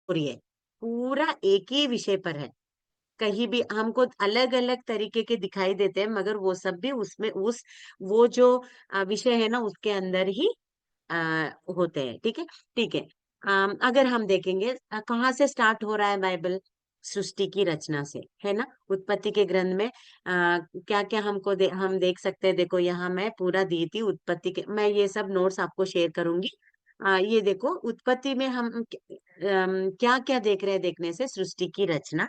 रही है, पूरा एक ही विषय पर है। कहीं भी हमको अलग-अलग तरीके के दिखाई देते हैं, मगर वो सब भी उसमें उस वो जो विषय है ना उसके अंदर ही अ, होते हैं, ठीक है? ठीक है। अगर हम देखेंगे कहाँ से स्टार्ट हो रहा है बाइबल? सृष्टि की रचना से, है ना? उत्पत्ति के ग्रंथ में क्या-क्या हम देख सकते हैं, देखो यहाँ मैं पूरा दी थी उत्पत्ति के, मैं ये सब नोट्स आपको शेयर करूँगी। ये देखो उत्पत्ति में हम क्या-क्या देख रहे हैं देखने से सृष्टि की रचना,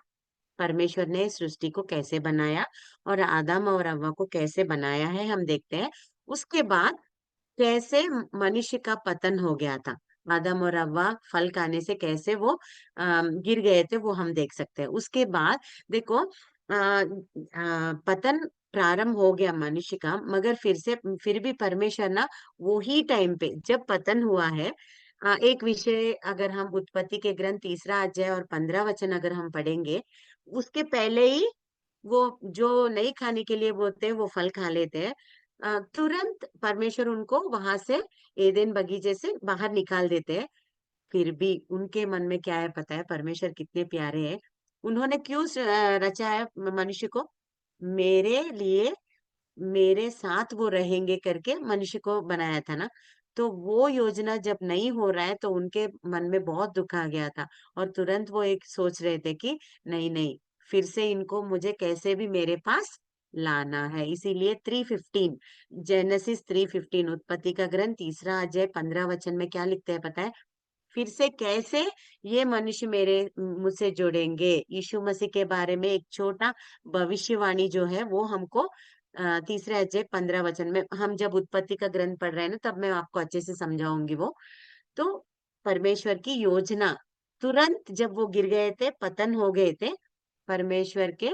परमेश्वर ने सृष्टि को कैसे बनाया और आदम और हव्वा को कैसे बनाया है हम देखते हैं। उसके बाद कैसे मनुष्य का पतन हो गया था। आदम और हव्वा फल खाने से कैसे वो गिर गए थे वो हम देख सकते हैं। उसके बाद देखो पतन प्रारंभ हो गया मनुष्य का, मगर फिर भी परमेश्वर ना वो ही टाइम पे जब पतन हुआ है, एक विषय अगर हम उत्पत्ति के ग्रंथ 3 अध्याय और 15 वचन अगर हम पढ़ेंगे, उसके पहले ही वो जो नहीं खाने के लिए बोलते हैं वो फल खा लेते हैं। तुरंत परमेश्वर उनको वहां से एदेन बगीचे से बाहर निकाल देते हैं। फिर भी उनके मन में क्या है पता है, परमेश्वर कितने प्यारे हैं। उन्होंने क्यों रचा है मनुष्य को? मेरे लिए, मेरे साथ वो रहेंगे करके मनुष्य को बनाया था ना। तो वो योजना जब नहीं हो रहा है तो उनके मन में बहुत दुख आ गया था, और तुरंत वो एक सोच रहे थे कि नहीं नहीं, फिर से इनको मुझे कैसे भी मेरे पास लाना है। इसीलिए 3:15, जेनेसिस 3:15, उत्पत्ति का ग्रंथ 3 अध्याय 15 वचन में क्या लिखते हैं पता है? फिर से कैसे ये मनुष्य मेरे मुझसे जुड़ेंगे। यीशु मसीह के बारे में एक छोटा भविष्यवाणी जो है वो हमको 3 अध्याय 15 वचन में, हम जब उत्पत्ति का ग्रंथ पढ़ रहे हैं ना तब मैं आपको अच्छे से समझाऊंगी वो। तो परमेश्वर की योजना तुरंत जब वो गिर गए थे, पतन हो गए थे, परमेश्वर के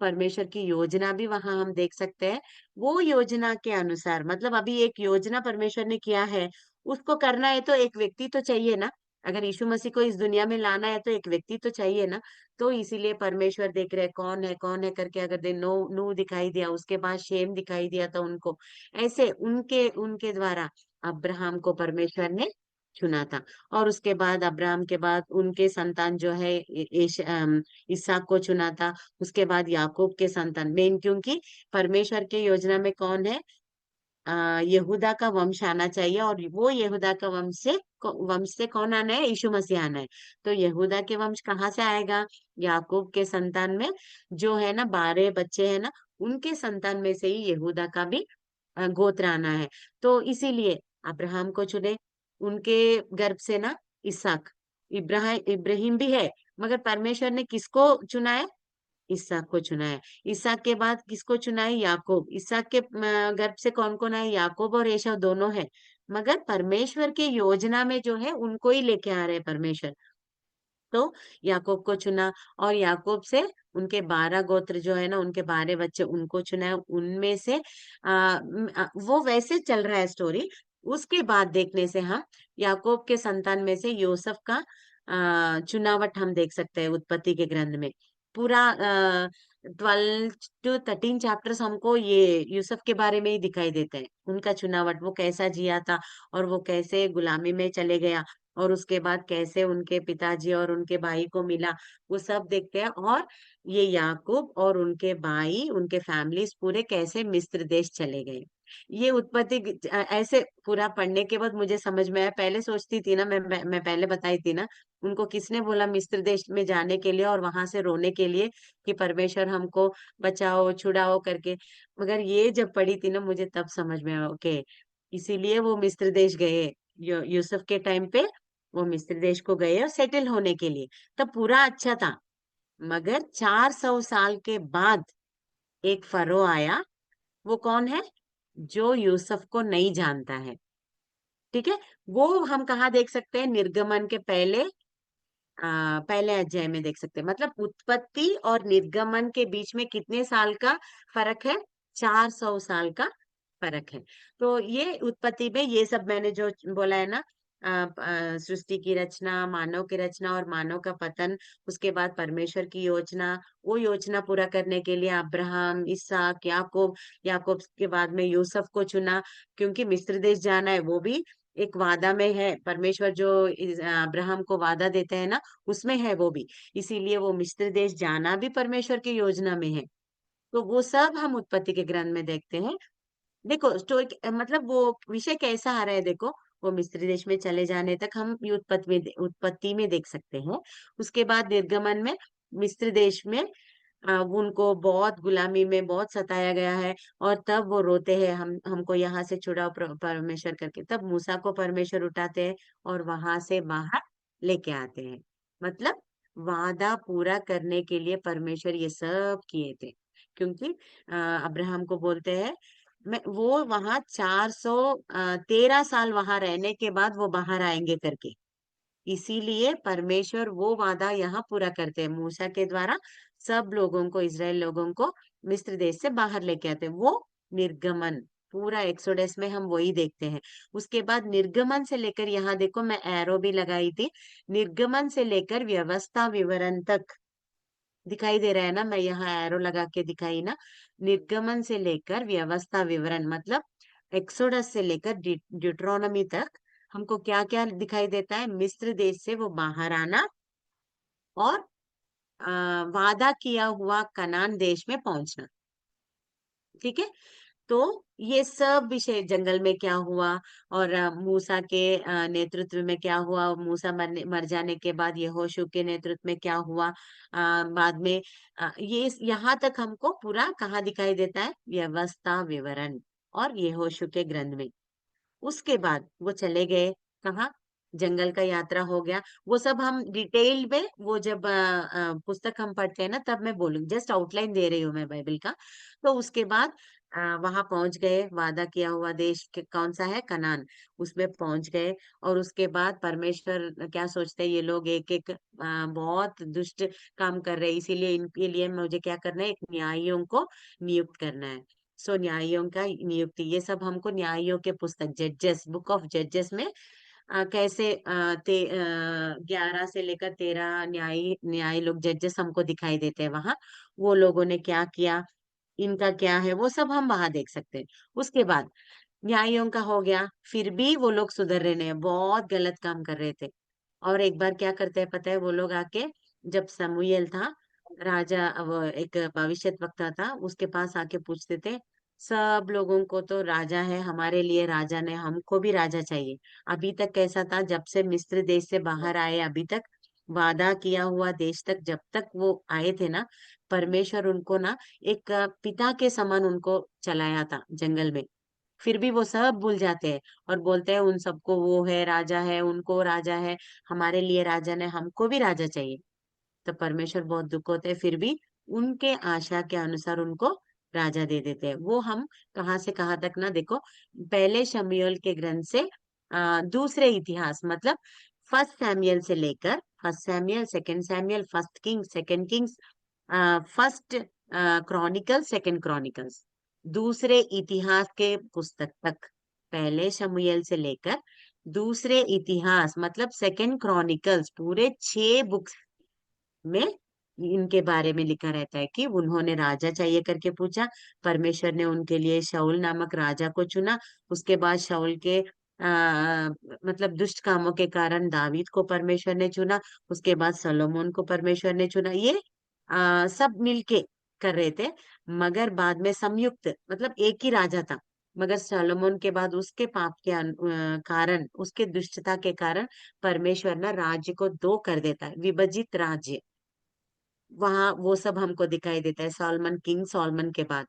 परमेश्वर की योजना भी वहां हम देख सकते हैं। वो योजना के अनुसार, मतलब अभी एक योजना परमेश्वर ने किया है, उसको करना है तो एक व्यक्ति तो चाहिए ना। अगर यीशु मसीह को इस दुनिया में लाना है तो एक व्यक्ति तो चाहिए ना। तो इसीलिए परमेश्वर देख रहे हैं कौन है करके, अगर दे नो नूह दिखाई दिया, उसके बाद शेम दिखाई दिया था उनको, ऐसे उनके उनके द्वारा अब्राहम को परमेश्वर ने चुना था। और उसके बाद अब्राहम के बाद उनके संतान जो है इसहाक को चुना था। उसके बाद याकूब के संतान मेन, क्योंकि परमेश्वर के योजना में कौन है? यहूदा का वंश आना चाहिए, और वो यहूदा का वंश से कौन आना है? यीशु मसीह आना है। तो यहूदा के वंश कहाँ से आएगा? याकूब के संतान में जो है ना 12 बच्चे हैं ना, उनके संतान में से ही यहूदा का भी गोत्र आना है। तो इसीलिए अब्राहम को चुने, उनके गर्भ से ना इसहाक, इब्राहिम भी है, मगर परमेश्वर ने किसको चुना है? इसहाक को चुना है। इसहाक के बाद किसको चुना है? याकूब। इसहाक के गर्भ से कौन-कौन है? याकूब और एसाव दोनों है। मगर परमेश्वर की योजना में जो है उनको ही लेके आ रहे हैं परमेश्वर। तो याकूब को चुना, और याकूब से उनके 12 गोत्र जो है ना, उनके 12 बच्चे उनको चुना है। उनमें से वो वैसे चल रहा है स्टोरी। उसके बाद देखने से हम याकूब के संतान में से यूसुफ का चुनावट हम देख सकते हैं उत्पत्ति के ग्रंथ में। पूरा 12 टू 13 चैप्टर्स हमको ये यूसुफ के बारे में ही दिखाई देते हैं। उनका चुनावट, वो कैसा जिया था और वो कैसे गुलामी में चले गया, और उसके बाद कैसे उनके पिताजी और उनके भाई को मिला, वो सब देखते हैं। और ये याकूब और उनके भाई, उनके फैमिलीज पूरे कैसे मिस्र देश चले गए। ये ऐसे पूरा पढ़ने के बाद मुझे समझ में आया। पहले सोचती थी ना, मैं पहले बताई थी ना, उनको किसने बोला मिस्र देश में जाने के लिए और वहां से रोने के लिए कि परमेश्वर हमको बचाओ छुड़ाओ करके। मगर ये जब पढ़ी थी ना मुझे तब समझ में आया, ओके, इसीलिए वो मिस्र देश गए। यूसुफ के टाइम पे वो मिस्र देश को गए और सेटल होने के लिए। तब पूरा अच्छा था, मगर 400 साल के बाद एक फरो आया। वो कौन है? जो यूसुफ को नहीं जानता है, ठीक है? वो हम कहाँ देख सकते हैं? निर्गमन के पहले अध्याय में देख सकते हैं। मतलब उत्पत्ति और निर्गमन के बीच में कितने साल का फर्क है? 400 साल का फर्क है। तो ये उत्पत्ति में ये सब मैंने जो बोला है ना, सृष्टि की रचना, मानव की रचना और मानव का पतन, उसके बाद परमेश्वर की योजना, वो योजना पूरा करने के लिए अब्राहम, इसहाक, याकूब, याकूब के बाद में यूसुफ को चुना, क्योंकि मिस्र देश जाना है वो भी एक वादा में है, परमेश्वर जो अब्राहम को वादा देते हैं ना, उसमें है वो भी। इसीलिए वो मिस्र देश जाना भी परमेश्वर की योजना में है। तो वो सब हम उत्पत्ति के ग्रंथ में देखते हैं। देखो स्टोरी मतलब वो विषय कैसा आ रहा है, देखो वो मिस्र देश में चले जाने तक हम ये उत्पत्ति में देख सकते हैं। उसके बाद निर्गमन में मिस्र देश में वो उनको बहुत गुलामी में बहुत सताया गया है। और तब वो रोते हैं, हमको यहाँ से छुड़ाओ परमेश्वर करके। तब मूसा को परमेश्वर उठाते हैं और वहां से बाहर लेके आते हैं। मतलब वादा पूरा करने के लिए परमेश्वर ये सब किए थे। क्योंकि अब्राहम को बोलते हैं, मैं वो वहां 413 साल वहां रहने के बाद वो बाहर आएंगे करके। इसीलिए परमेश्वर वो वादा यहाँ पूरा करते हैं, मूसा के द्वारा सब लोगों को, इसराइल लोगों को मिस्र देश से बाहर लेके आते हैं। वो निर्गमन, पूरा एक्सोडस में हम वही देखते हैं। उसके बाद निर्गमन से लेकर, यहाँ देखो मैं एरो भी लगाई थी, निर्गमन से लेकर व्यवस्था विवरण तक दिखाई दे रहा है ना, मैं यहाँ एरो लगा के दिखाई ना। निर्गमन से लेकर व्यवस्था विवरण मतलब एक्सोडस से लेकर ड्यूट्रोनॉमी तक हमको क्या क्या दिखाई देता है? मिस्र देश से वो बाहर आना और वादा किया हुआ कनान देश में पहुंचना। ठीक है। तो ये सब विषय, जंगल में क्या हुआ और मूसा के नेतृत्व में क्या हुआ, मूसा मर जाने के बाद यहोशू के नेतृत्व में क्या हुआ, बाद में ये यहाँ तक हमको पूरा कहाँ दिखाई देता है? व्यवस्था विवरण और यहोशू के ग्रंथ में। उसके बाद वो चले गए कहाँ? जंगल का यात्रा हो गया। वो सब हम डिटेल में, वो जब पुस्तक हम पढ़ते हैं ना, तब मैं बोलूंगी, जस्ट आउटलाइन दे रही हूँ मैं बाइबल का। तो उसके बाद वहां पहुंच गए, वादा किया हुआ देश के कौन सा है? कनान। उसमें पहुंच गए। और उसके बाद परमेश्वर क्या सोचते हैं, ये लोग एक एक बहुत दुष्ट काम कर रहे हैं, इसीलिए इनके लिए मुझे क्या करना है? एक न्यायियों को नियुक्त करना है। सो न्यायियों का नियुक्ति, ये सब हमको न्यायियों के पुस्तक जजेस, बुक ऑफ जजेस में कैसे 11 से लेकर 13 न्यायी लोग जजेस हमको दिखाई देते हैं वहां। वो लोगों ने क्या किया, इनका क्या है, वो सब हम वहां देख सकते हैं। उसके बाद न्यायियों का हो गया, फिर भी वो लोग सुधर रहे नहीं, बहुत गलत काम कर रहे थे। और एक बार क्या करते हैं पता है? वो लोग आके, जब समूएल था राजा, वो एक भविष्य वक्ता था, उसके पास आके पूछते थे, सब लोगों को तो राजा है, हमारे लिए राजा ने, हमको भी राजा चाहिए। अभी तक कैसा था? जब से मिस्र देश से बाहर आए अभी तक, वादा किया हुआ देश तक जब तक वो आए थे ना, परमेश्वर उनको ना एक पिता के समान उनको चलाया था जंगल में। फिर भी वो सब भूल जाते हैं और बोलते हैं उन सबको वो है, राजा है, उनको राजा है, हमारे लिए राजा ने, हमको भी राजा चाहिए। तो परमेश्वर बहुत दुख होते हैं, फिर भी उनके आशा के अनुसार उनको राजा दे देते हैं। वो हम कहाँ से कहाँ तक ना देखो, पहले शमूएल के ग्रंथ से दूसरे इतिहास मतलब फर्स्ट सैमुअल से लेकर, first Samuel, second Samuel, first Kings, second Kings, first Chronicle, second chronicles, दूसरे इतिहास के पुस्तक तक, पहले शमूएल से लेकर दूसरे इतिहास मतलब सेकंड क्रॉनिकल्स, पूरे 6 बुक्स में इनके बारे में लिखा रहता है कि उन्होंने राजा चाहिए करके पूछा, परमेश्वर ने उनके लिए शाऊल नामक राजा को चुना। उसके बाद शाऊल के मतलब दुष्ट कामों के कारण दावीद को परमेश्वर ने चुना। उसके बाद सलोमोन को परमेश्वर ने चुना। ये सब मिलके कर रहे थे। मगर बाद में संयुक्त मतलब एक ही राजा था, मगर सलोमोन के बाद उसके पाप के कारण, उसके दुष्टता के कारण परमेश्वर ना राज्य को दो कर देता है, विभाजित राज्य। वहां वो सब हमको दिखाई देता है सॉलमन किंग, सॉलमन के बाद।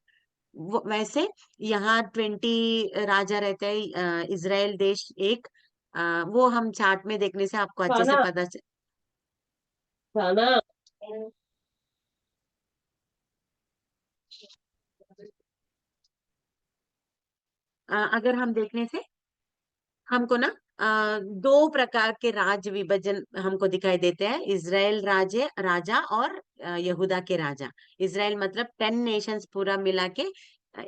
वैसे यहाँ 20 राजा रहते हैं, इजराइल देश एक, वो हम चार्ट में देखने से आपको अच्छे से खाना पता खाना अगर हम देखने से हमको ना दो प्रकार के राज्य विभाजन हमको दिखाई देते हैं, इजराइल राज्य राजा और यहूदा के राजा। इजराइल मतलब 10 नेशंस पूरा मिला के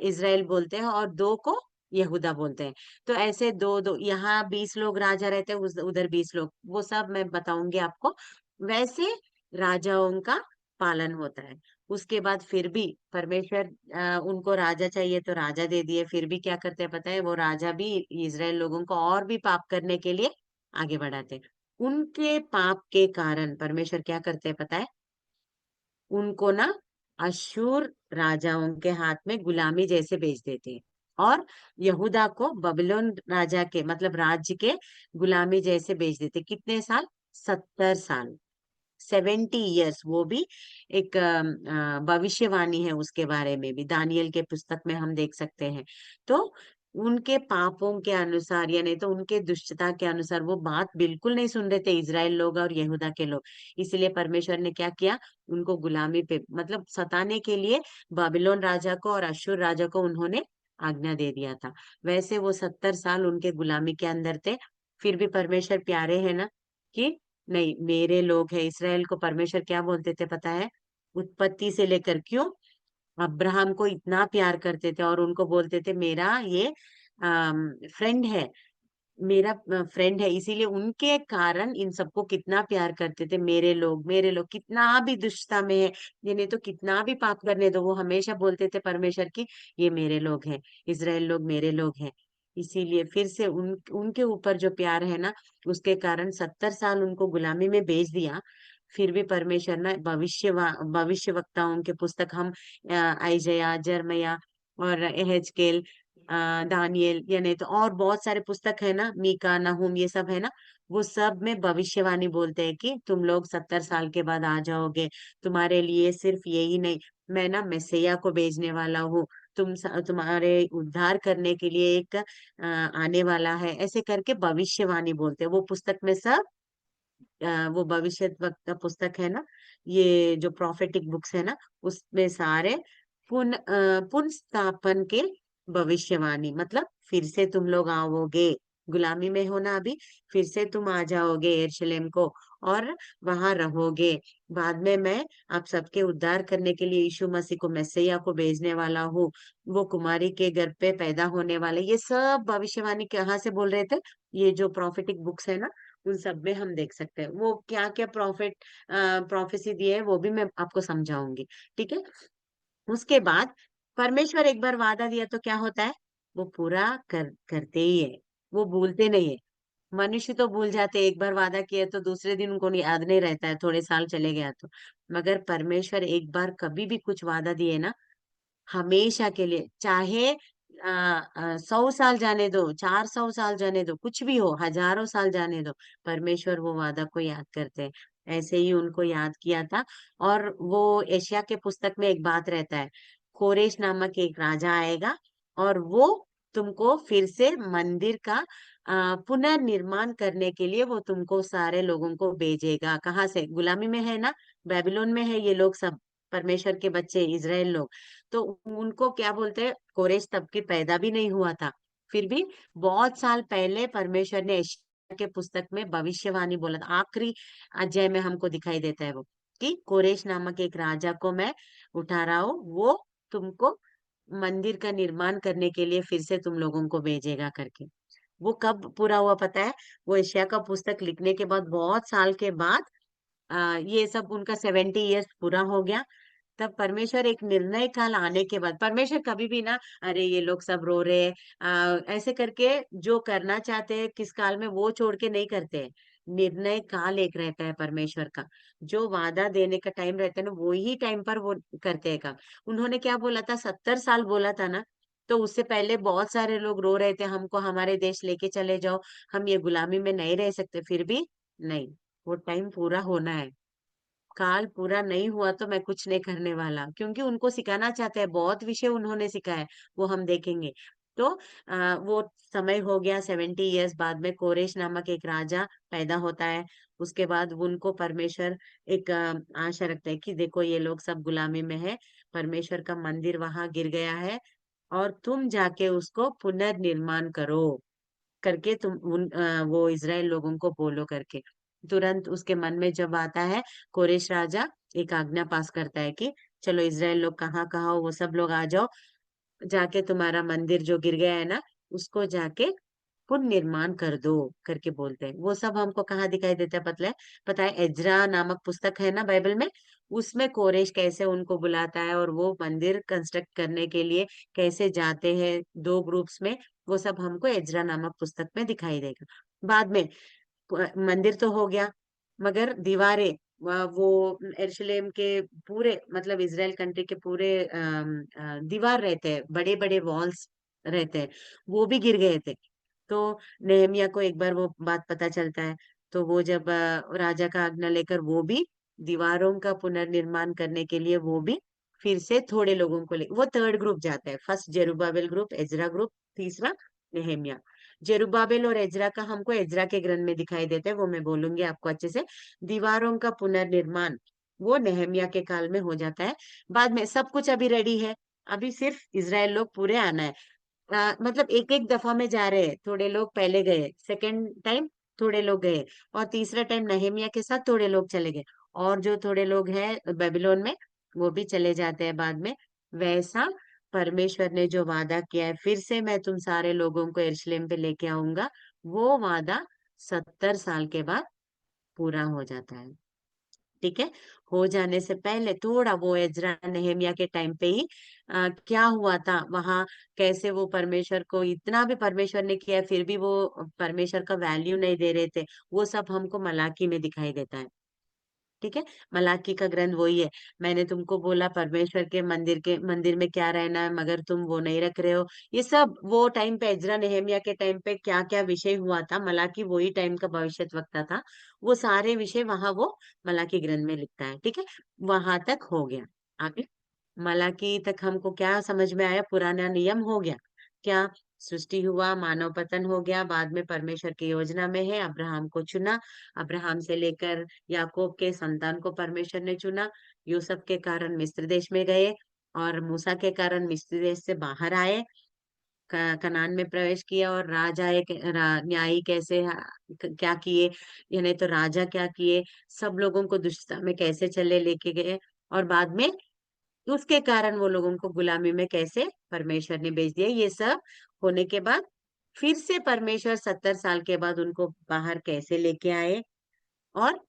इजराइल बोलते हैं, और दो को यहूदा बोलते हैं। तो ऐसे दो दो, यहाँ 20 लोग राजा रहते हैं, उधर 20 लोग, वो सब मैं बताऊंगी आपको। वैसे राजाओं का पालन होता है। उसके बाद फिर भी परमेश्वर उनको राजा चाहिए तो राजा दे दिए, फिर भी क्या करते हैं पता है, वो राजा भी इज़राइल लोगों को और भी पाप करने के लिए आगे बढ़ाते हैं। उनके पाप के कारण परमेश्वर क्या करते हैं पता है? उनको ना अश्शूर राजाओं के हाथ में गुलामी जैसे बेच देते हैं, और यहूदा को बबीलोन राजा के मतलब राज्य के गुलामी जैसे बेच देते। कितने साल? 70 साल। 70 इयर्स। वो भी एक भविष्यवाणी है उसके बारे में भी, दानियल के पुस्तक में हम देख सकते हैं। तो उनके पापों के अनुसार, यानी तो उनके दुष्टता के अनुसार वो बात बिल्कुल नहीं सुन रहे थे इज़राइल लोग और यहूदा के लोग। इसलिए परमेश्वर ने क्या किया, उनको गुलामी पे मतलब सताने के लिए बाबिलोन राजा को और अश्शूर राजा को उन्होंने आज्ञा दे दिया था। वैसे वो 70 साल उनके गुलामी के अंदर थे। फिर भी परमेश्वर प्यारे है ना, कि नहीं, मेरे लोग हैं। इसराइल को परमेश्वर क्या बोलते थे पता है? उत्पत्ति से लेकर, क्यों अब्राहम को इतना प्यार करते थे और उनको बोलते थे मेरा ये फ्रेंड है, मेरा फ्रेंड है। इसीलिए उनके कारण इन सबको कितना प्यार करते थे। मेरे लोग कितना भी दुष्टता में है, ये नहीं तो कितना भी पाप करने दो, वो हमेशा बोलते थे परमेश्वर की ये मेरे लोग हैं, इसराइल लोग मेरे लोग हैं। इसीलिए फिर से उनके ऊपर जो प्यार है ना, उसके कारण 70 साल उनको गुलामी में बेच दिया। फिर भी परमेश्वर ना भविष्य वक्ताओं के पुस्तक हम आइजया, जरमया और एहेजकेल, दानियल, या नहीं तो और बहुत सारे पुस्तक है ना, मीका, नहूम, ये सब है ना, वो सब में भविष्यवाणी बोलते हैं कि तुम लोग 70 साल के बाद आ जाओगे। तुम्हारे लिए सिर्फ यही नहीं, मैं ना मैसेया को भेजने वाला हूँ। तुम्हारे उद्धार करने के लिए एक आने वाला है, ऐसे करके भविष्यवाणी बोलते हैं। वो पुस्तक में सब वो भविष्य वक्त का पुस्तक है ना, ये जो प्रोफेटिक बुक्स है ना, उसमें सारे पुनः स्थापन के भविष्यवाणी, मतलब फिर से तुम लोग आओगे, गुलामी में हो ना अभी, फिर से तुम आ जाओगे यरूशलेम को और वहां रहोगे। बाद में मैं आप सबके उद्धार करने के लिए यीशु मसीह को, मैसिया को भेजने वाला हूँ। वो कुमारी के गर्भ पे पैदा होने वाले, ये सब भविष्यवाणी कहाँ से बोल रहे थे? ये जो प्रोफेटिक बुक्स है ना, उन सब में हम देख सकते हैं। वो क्या क्या प्रोफेसी दिए है वो भी मैं आपको समझाऊंगी। ठीक है। उसके बाद परमेश्वर एक बार वादा दिया तो क्या होता है, वो पूरा करते ही है, वो भूलते नहीं है। मनुष्य तो भूल जाते, एक बार वादा किया तो दूसरे दिन उनको याद नहीं रहता है, थोड़े साल चले गया तो। मगर परमेश्वर एक बार कभी भी कुछ वादा दिए ना, हमेशा के लिए, चाहे 100 साल जाने दो, 400 साल जाने दो, कुछ भी हो, हजारों साल जाने दो, परमेश्वर वो वादा को याद करते हैं। ऐसे ही उनको याद किया था। और वो एशिया के पुस्तक में एक बात रहता है, कोरेश नामक एक राजा आएगा और वो तुमको फिर से मंदिर का पुनर्निर्माण करने के लिए वो तुमको सारे लोगों को भेजेगा। कहाँ से? गुलामी में है ना, बेबीलोन में है ये लोग सब, परमेश्वर के बच्चे इज़राइल लोग। तो उनको क्या बोलते हैं, कोरेश तब की पैदा भी नहीं हुआ था। फिर भी बहुत साल पहले परमेश्वर ने यशायाह के पुस्तक में भविष्यवाणी बोला था। आखिरी अध्याय में हमको दिखाई देता है वो, कि कोरेश नामक एक राजा को मैं उठा रहा हूँ, वो तुमको मंदिर का निर्माण करने के लिए फिर से तुम लोगों को भेजेगा करके। वो कब पूरा हुआ पता है? वो यशायाह का पुस्तक लिखने के बाद बहुत साल के बाद ये सब उनका 70 इयर्स पूरा हो गया। तब परमेश्वर एक निर्णय काल आने के बाद, परमेश्वर कभी भी ना अरे ये लोग सब रो रहे हैं ऐसे करके जो करना चाहते हैं किस काल में वो छोड़ के नहीं करते हैं। निर्णय काल एक रहता है परमेश्वर का, जो वादा देने का टाइम रहता है ना, वो ही टाइम पर वो करते हैं काम। उन्होंने क्या बोला था, 70 साल बोला था ना, तो उससे पहले बहुत सारे लोग रो रहे थे हमको हमारे देश लेके चले जाओ, हम ये गुलामी में नहीं रह सकते। फिर भी नहीं, वो टाइम पूरा होना है। काल पूरा नहीं हुआ तो मैं कुछ नहीं करने वाला, क्योंकि उनको सिखाना चाहते हैं, बहुत विषय उन्होंने सिखाया, वो हम देखेंगे। तो वो समय हो गया, 70 इयर्स बाद में कोरेश नामक एक राजा पैदा होता है। उसके बाद उनको परमेश्वर एक आशा रखता है कि देखो ये लोग सब गुलामी में है, परमेश्वर का मंदिर वहां गिर गया है, और तुम जाके उसको पुनर्निर्माण करो करके तुम वो इज़राइल लोगों को बोलो करके। तुरंत उसके मन में जब आता है, कोरेश राजा एक आज्ञा पास करता है कि चलो इज़राइल लोग कहाँ कहाँ हो वो सब लोग आ जाओ, जाके तुम्हारा मंदिर जो गिर गया है ना, उसको जाके पुनर्निर्माण कर दो करके बोलते हैं। वो सब हमको कहाँ दिखाई देता है पता है एज्रा नामक पुस्तक है ना बाइबल में, उसमें कोरेश कैसे उनको बुलाता है और वो मंदिर कंस्ट्रक्ट करने के लिए कैसे जाते हैं दो ग्रुप्स में, वो सब हमको एज्रा नामक पुस्तक में दिखाई देगा। बाद में मंदिर तो हो गया, मगर दीवारें वो यरूशलेम के पूरे मतलब इजराइल कंट्री के पूरे दीवार रहते हैं, बड़े बड़े वॉल्स रहते हैं, वो भी गिर गए थे। तो नेहमिया को एक बार वो बात पता चलता है, तो वो जब राजा का आज्ञा लेकर वो भी दीवारों का पुनर्निर्माण करने के लिए वो भी फिर से थोड़े लोगों को ले वो थर्ड ग्रुप जाता है। फर्स्ट जेरुब्बाबेल ग्रुप, एजरा ग्रुप, तीसरा नेहमिया। जेरुब्बाबेल और एजरा का हमको एजरा के ग्रंथ में दिखाई देते हैं, वो मैं बोलूंगी आपको अच्छे से। दीवारों का पुनर्निर्माण वो नेहमिया के काल में हो जाता है। बाद में सब कुछ अभी रेडी है, अभी सिर्फ इसराइल लोग पूरे आना है। मतलब एक एक दफा में जा रहे हैं, थोड़े लोग पहले गए, सेकंड टाइम थोड़े लोग गए, और तीसरा टाइम नहमिया के साथ थोड़े लोग चले गए, और जो थोड़े लोग हैं बेबीलोन में वो भी चले जाते हैं बाद में। वैसा परमेश्वर ने जो वादा किया है फिर से मैं तुम सारे लोगों को यरूशलेम पे लेके आऊंगा, वो वादा 70 साल के बाद पूरा हो जाता है। ठीक है, हो जाने से पहले थोड़ा वो एजरा नेहमिया के टाइम पे ही क्या हुआ था वहां, कैसे वो परमेश्वर को इतना भी परमेश्वर ने किया फिर भी वो परमेश्वर का वैल्यू नहीं दे रहे थे, वो सब हमको मलाकी में दिखाई देता है। ठीक है, मलाकी का ग्रंथ वही है। मैंने तुमको बोला परमेश्वर के मंदिर में क्या रहना है मगर तुम वो नहीं रख रहे हो। ये सब वो टाइम पे एजरा नेहमिया के टाइम पे क्या क्या विषय हुआ था, मलाकी वही टाइम का भविष्यद्वक्ता था, वो सारे विषय वहां वो मलाकी ग्रंथ में लिखता है। ठीक है, वहां तक हो गया। आगे मलाकी तक हमको क्या समझ में आया, पुराना नियम हो गया क्या, सृष्टि हुआ, मानव पतन हो गया, बाद में परमेश्वर की योजना में है अब्राहम को चुना, अब्राहम से लेकर याकूब के संतान को परमेश्वर ने चुना, यूसुफ के कारण मिस्र देश में गए, और मूसा के कारण मिस्र देश से बाहर आए, कनान में प्रवेश किया, और न्यायी कैसे क्या किए, यानी तो राजा क्या किए, सब लोगों को दुष्टता में कैसे चले लेके गए, और बाद में उसके कारण वो लोगों को गुलामी में कैसे परमेश्वर ने भेज दिया, ये सब होने के बाद फिर से परमेश्वर 70 साल के बाद उनको बाहर कैसे लेके आए। और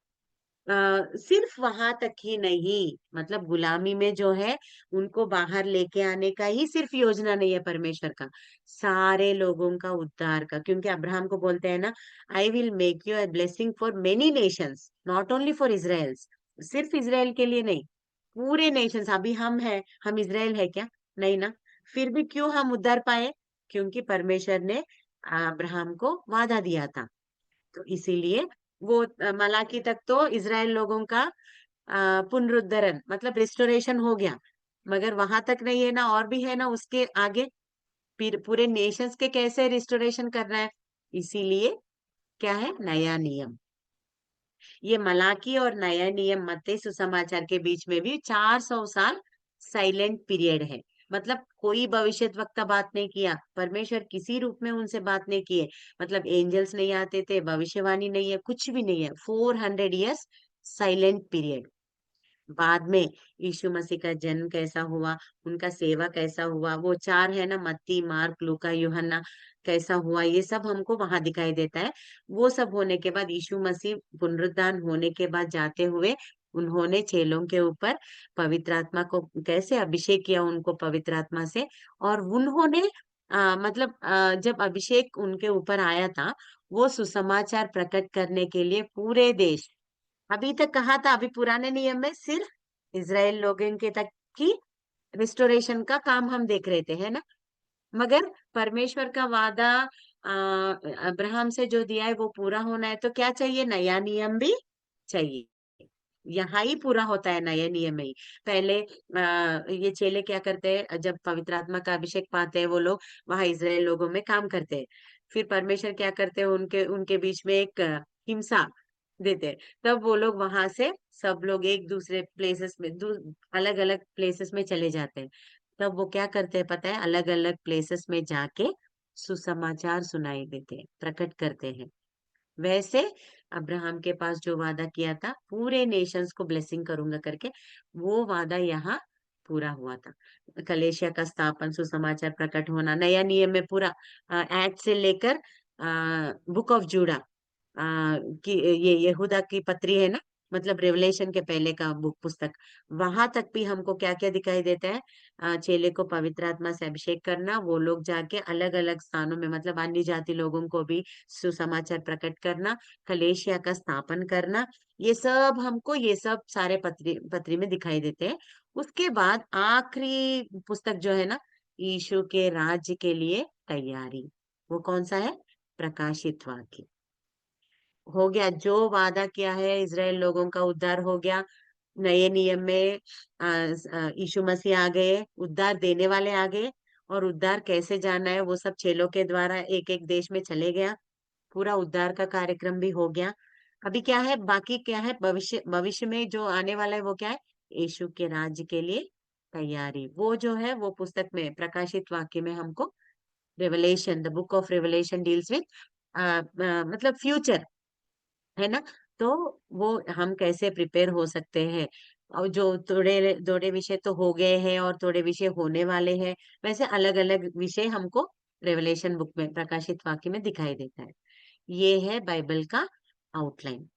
सिर्फ वहां तक ही नहीं, मतलब गुलामी में जो है उनको बाहर लेके आने का ही सिर्फ योजना नहीं है परमेश्वर का, सारे लोगों का उद्धार का, क्योंकि अब्राहम को बोलते हैं ना, I will make U a blessing for many Nations not only for Israel, सिर्फ इसराइल के लिए नहीं, पूरे नेशंस। अभी हम हैं, हम इसराइल है क्या, नहीं ना, फिर भी क्यों हम उद्धार पाए, क्योंकि परमेश्वर ने अब्राहम को वादा दिया था। तो इसीलिए वो मलाकी तक तो इसराइल लोगों का पुनरुद्धरण मतलब रिस्टोरेशन हो गया, मगर वहां तक नहीं है ना, और भी है ना उसके आगे, फिर पूरे नेशंस के कैसे रिस्टोरेशन करना है, इसीलिए क्या है नया नियम। ये मलाकी और नया नियम मत्ती सुसमाचार के बीच में भी 400 साल साइलेंट पीरियड है। मतलब कोई भविष्यद्वक्ता बात नहीं किया, परमेश्वर किसी रूप में उनसे बात नहीं किए, मतलब एंजल्स नहीं आते थे, भविष्यवाणी नहीं है, कुछ भी नहीं है, 400 ईयर्स साइलेंट पीरियड। बाद में यीशु मसीह का जन्म कैसा हुआ, उनका सेवा कैसा हुआ, वो चार है ना, मत्ती, मार्क, लूका, यूहन्ना, कैसा हुआ, ये सब हमको वहां दिखाई देता है। वो सब होने के बाद यीशु मसीह पुनरुत्थान होने के बाद जाते हुए उन्होंने चेलों के ऊपर पवित्र आत्मा को कैसे अभिषेक किया, उनको पवित्र आत्मा से, और उन्होंने मतलब जब अभिषेक उनके ऊपर आया था, वो सुसमाचार प्रकट करने के लिए पूरे देश, अभी तक कहा था, अभी पुराने नियम में सिर्फ इसराइल लोगों के तक की रिस्टोरेशन का काम हम देख रहे थे, है ना, मगर परमेश्वर का वादा अब्राहम से जो दिया है वो पूरा होना है, तो क्या चाहिए, नया नियम भी चाहिए। यहाँ ही पूरा होता है नए नियम में ही। पहले ये चेले क्या करते हैं, जब पवित्र आत्मा का अभिषेक पाते हैं वो लोग वहां इसराइल लोगों में काम करते हैं, फिर परमेश्वर क्या करते हैं, उनके उनके बीच में एक हिंसा देते हैं, तब वो लोग वहां से सब लोग एक दूसरे प्लेसेस में अलग अलग प्लेसेस में चले जाते हैं। तब वो क्या करते हैं पता है, अलग अलग प्लेसेस में जाके सुसमाचार सुनाई देते हैं, प्रकट करते हैं। वैसे अब्राहम के पास जो वादा किया था पूरे नेशंस को ब्लेसिंग करूंगा करके, वो वादा यहाँ पूरा हुआ था। कलेशिया का स्थापन, सुसमाचार प्रकट होना, नया नियम में पूरा एक्ट से लेकर बुक ऑफ जूडा, कि ये यहूदा की पत्री है ना, मतलब रेवलेशन के पहले का बुक पुस्तक, वहां तक भी हमको क्या क्या दिखाई देता है। चेले को पवित्र आत्मा से अभिषेक करना, वो लोग जाके अलग अलग स्थानों में, मतलब अन्य जाति लोगों को भी सुसमाचार प्रकट करना, कलेशिया का स्थापन करना, ये सब हमको, ये सब सारे पत्री पत्री में दिखाई देते हैं। उसके बाद आखिरी पुस्तक जो है ना, यीशु के राज्य के लिए तैयारी, वो कौन सा है? प्रकाशित वाक्य। हो गया जो वादा किया है, इजराइल लोगों का उद्धार हो गया। नए नियम में यीशु मसीह आ गए, उद्धार देने वाले आ गए, और उद्धार कैसे जाना है वो सब चेलों के द्वारा एक एक देश में चले गया। पूरा उद्धार का कार्यक्रम भी हो गया। अभी क्या है, बाकी क्या है, भविष्य भविष्य में जो आने वाला है वो क्या है? यीशु के राज्य के लिए तैयारी, वो जो है वो पुस्तक में प्रकाशित वाक्य में हमको, revelation, the book of revelation deals with मतलब फ्यूचर, है ना। तो वो हम कैसे प्रिपेयर हो सकते हैं, और जो थोड़े थोड़े विषय तो हो गए हैं और थोड़े विषय होने वाले हैं, वैसे अलग अलग विषय हमको रेवलेशन बुक में, प्रकाशित वाक्य में दिखाई देता है। ये है बाइबल का आउटलाइन।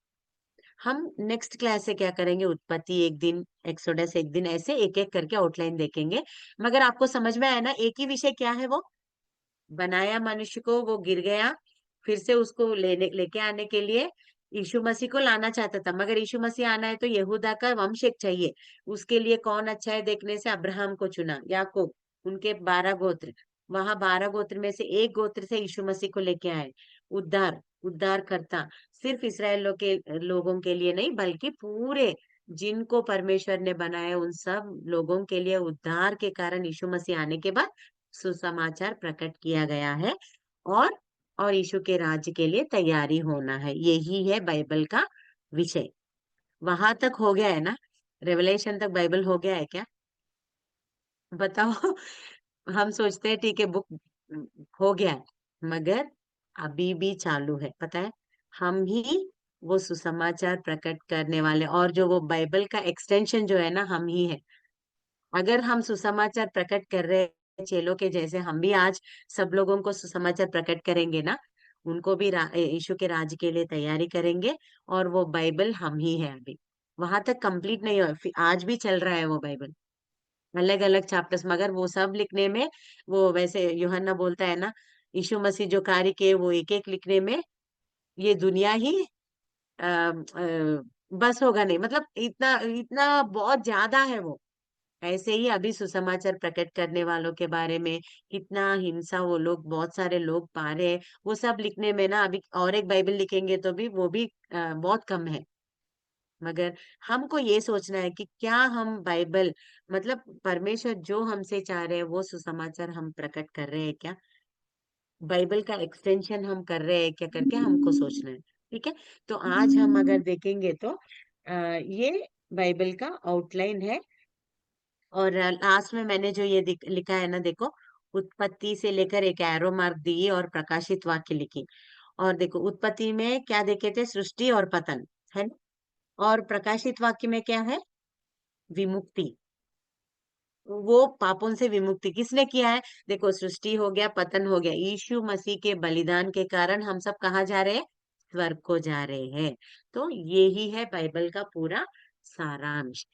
हम नेक्स्ट क्लास से क्या करेंगे, उत्पत्ति एक दिन, एक्सोडस एक दिन, ऐसे एक एक करके आउटलाइन देखेंगे। मगर आपको समझ में आया ना, एक ही विषय क्या है वो, बनाया मनुष्य को, वो गिर गया, फिर से उसको लेके आने के लिए यीशु मसीह को लाना चाहता था। मगर यीशु मसीह आना है तो यहूदा का वंश एक चाहिए। उसके लिए कौन अच्छा है देखने से अब्राहम को चुना, याकूब, उनके 12 गोत्र, वहां 12 गोत्र में से एक गोत्र से यीशु मसीह को लेके आए। उद्धार, उद्धार करता, सिर्फ इसराइल लोगों के लिए नहीं, बल्कि पूरे जिनको परमेश्वर ने बनाया उन सब लोगों के लिए उद्धार के कारण यीशु मसीह आने के बाद सुसमाचार प्रकट किया गया है। और और यीशु के राज्य के लिए तैयारी होना है, यही है बाइबल का विषय। वहां तक हो गया है ना, रेवलेशन तक बाइबल हो गया है क्या? बताओ। हम सोचते हैं ठीक है, बुक हो गया है, मगर अभी भी चालू है, पता है। हम ही वो सुसमाचार प्रकट करने वाले, और जो वो बाइबल का एक्सटेंशन जो है ना, हम ही है। अगर हम सुसमाचार प्रकट कर रहे हैं चेलों के जैसे, हम भी आज सब लोगों को सुसमाचार प्रकट करेंगे ना, उनको भी यीशु के राज्य के लिए तैयारी करेंगे। और वो बाइबल हम ही है अभी, वहां तक कंप्लीट नहीं हुआ, आज भी चल रहा है वो बाइबल, अलग अलग चैप्टर्स, मगर वो सब लिखने में, वो वैसे यूहन्ना बोलता है ना, यीशु मसीह जो कार्य किए वो एक एक लिखने में ये दुनिया ही बस होगा नहीं, मतलब इतना इतना बहुत ज्यादा है वो। ऐसे ही अभी सुसमाचार प्रकट करने वालों के बारे में कितना हिंसा वो लोग, बहुत सारे लोग पा रहे हैं, वो सब लिखने में ना, अभी और एक बाइबल लिखेंगे तो भी वो भी बहुत कम है। मगर हमको ये सोचना है कि क्या हम बाइबल, मतलब परमेश्वर जो हमसे चाह रहे हैं वो सुसमाचार हम प्रकट कर रहे हैं क्या, बाइबल का एक्सटेंशन हम कर रहे हैं क्या, करके हमको सोचना है। ठीक है। तो आज हम अगर देखेंगे तो ये बाइबल का आउटलाइन है। और लास्ट में मैंने जो ये लिखा है ना, देखो, उत्पत्ति से लेकर एक एरो मार्क दी और प्रकाशित वाक्य लिखी। और देखो, उत्पत्ति में क्या देखे थे, सृष्टि और पतन, है ना। और प्रकाशित वाक्य में क्या है, विमुक्ति, वो पापों से विमुक्ति किसने किया है। देखो, सृष्टि हो गया, पतन हो गया, यीशु मसीह के बलिदान के कारण हम सब कहाँ जा रहे हैं, स्वर्ग को जा रहे हैं। तो यही है बाइबल का पूरा सारांश।